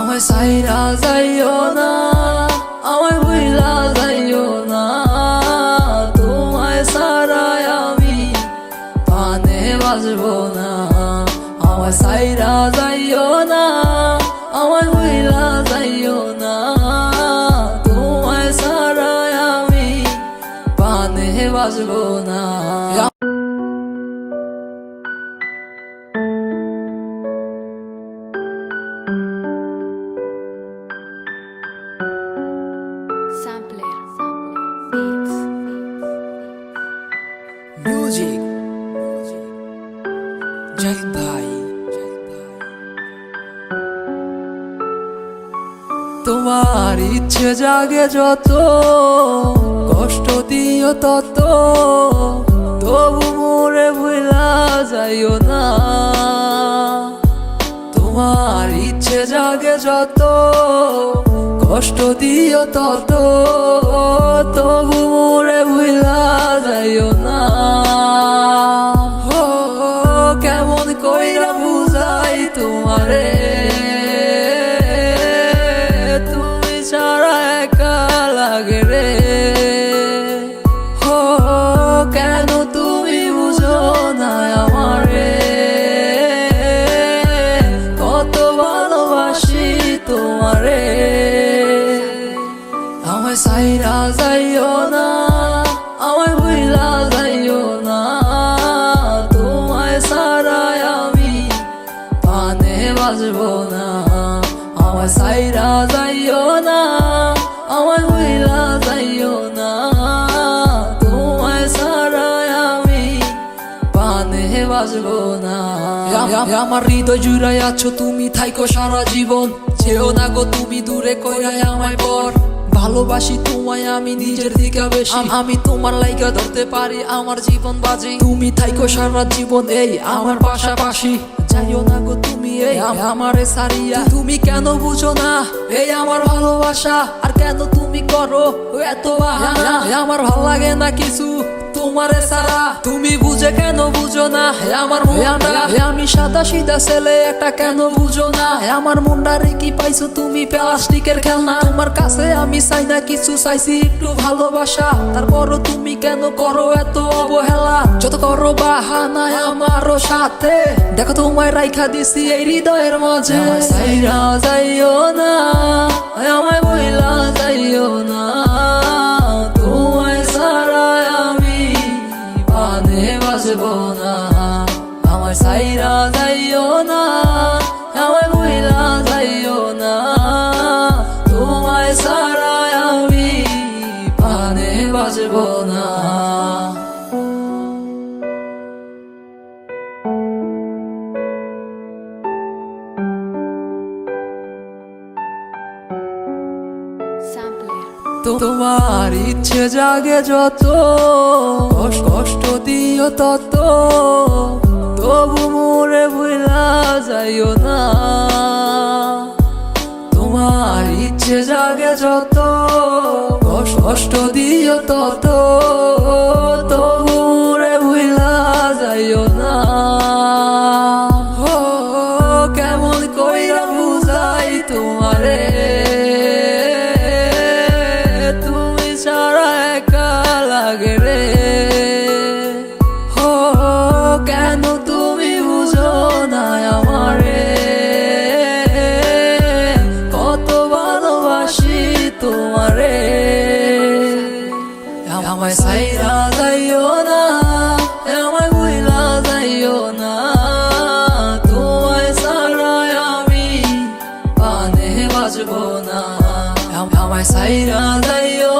আমায় সাইরা যাইও না, আমায় ভুইলা যাইও না, তোমায় ছাড়াই আমি পানে বাজবো না। আমায় সাইরা যাইও না, আমায় ভুইলা যাইও না, তোমায় ছাড়াই আমি পানে বাজবো না। মিউজিক জাহিদ ভাই। তোমার ইচ্ছে জাগে যত, কষ্ট দিও তত, তবু মোরে ভুলা যাইও না। তোমার ইচ্ছে জাগে যত, কষ্ট দিও তত, তবু মোরে ভুলা যাইও না। কেমন কইরা বুঝাই তোমারে, তুমি ছাড়া একা লাগে রে। কেন তুমি বুঝো না আমারে, কত ভালোবাসি তোমারে। আমায় সাইরা যাইও না, আমায় ভুইলা যাইও না, তোমায় ছাড়াই আমি পানে বাজবো না। আমায় সাইরা যাইও না, আমায় ভুইলা যাইও না, তোমায় ছাড়াই আমি পানে বাজবো না। আমার হৃদয় জুড়াই আছো তুমি, থাইকো সারা জীবন। যেও না গো তুমি দূরে কইরাই আমায় পর। ভালোবাসি তোমায় আমি নিজের দিকে বেশি, আমি তোমার লাইগা ধরতে পারি আমার জীবন বাজি। তুমি থাইকো সারা জীবন এই আমার পাশাপাশি। যাইও না গো তুমি এই আমারে সারিয়া। তুমি কেন বুঝো না এই আমার ভালোবাসা, আর কেন তুমি করো এত বাহানা। আমার ভাল লাগে না কিছু তোমারে সারা, তুমি বুঝে কেন বুঝো না আমার মনটা। আমি সাদা সিধা ছেলে একটা, কেন বুঝো না আমার মনটারে কি পাইছো তুমি প্লাস্টিকের খেলনা। তোমার কাছে আমি চাই না কিছু, চাইছি একটু ভালোবাসা। তারপরও তুমি কেন করো এত অবহেলা, যত করো বাহানা আমারও সাথে। দেখো তোমায় রাইখা দিছি এই হৃদয়ের মাঝে। সাইরা যাইও না, আমায় ভুইলা যাইও না, তোমায় ছাড়াই আমি পানে বাজবো না। আমায় সাইরা যাইও না, আমায় ভুইলা যাইও না, তোমায় ছাড়াই আমি পানে বাজবো না। তোমার ইচ্ছে জাগে যত, কষ্ট দিও তত, তবু মোরে ভুলা যাইও না। তোমার ইচ্ছে জাগে যত, কষ্ট দিও তত, তবু মোরে ভুলা যাইও না। কেমন কইরা বুঝাই তোমারে, তুমি ছাড়া একা লাগে রে। কেন তুমি বুঝো না আমারে, কত ভালোবাসি তোমারে। আমায় সাইরা যাইও না, আমায় ভুইলা যাইও না, তোমায় ছাড়াই আমি পানে বাজবো না। আমায় সাইরা যাইও